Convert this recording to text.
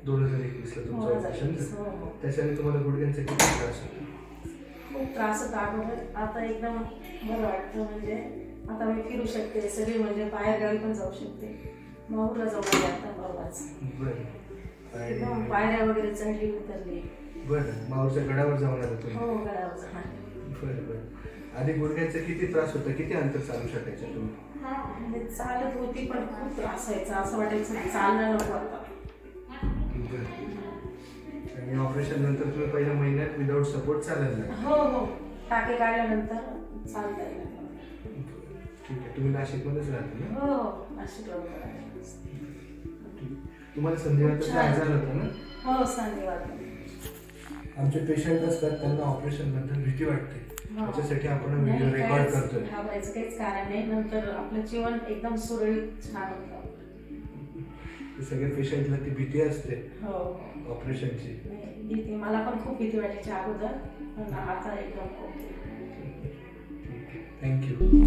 2021 ला तुमचं ऑपरेशन झालं. त्याच्याने तुम्हाला गुडघ्यांचा किती त्रास होता? खूप त्रास होता अगोदर. आता एकदम बरं वाटतं. म्हणजे आता मी फिरू शकते सगळी, म्हणजे बाहेर गावी पण जाऊ शकते. माहूरला जाऊन आले आता परवाच. बरं. पायऱ्या वगैरे चढली उतरली. बरं. माहूरच्या गडावर जाऊन आला तुम्ही? हो, गडावर जाऊन आले. बरं बरं. आधी गुडघ्यांचा किती त्रास होता? किती अंतर चालू शकायचं तुम्ही? म्हणजे चालत होती पण खूप त्रास व्हायचा. असं वाटायचं चालणं नको आता. आणि ऑपरेशन नंतर तुम्ही पहिल्या महिन्यात विदाऊट सपोर्ट चालायला? हो हो, टाके काढल्यानंतर चालता येईल. ठीक आहे. तुम्ही नाशिकमध्येच राहता ना? हो हो, नाशिकला. तुम्हाला संधिवाताचा आजार होता ना? हो, संधिवात. आमचे पेशंट असतात त्यांना ऑपरेशन बद्दल भीती वाटते, त्याच्यासाठी आपण व्हिडिओ रेकॉर्ड करतोय. घाबरायचं काहीच कारण नाही. नंतर आपलं जीवन एकदम सुरळीत छान होतं. सगळ्या पेशंटला ती भीती असते हो ऑपरेशनची. भीती मला पण खूप भीती वाटायची अगोदर, पण आता एकदम ओके. थँक्यू.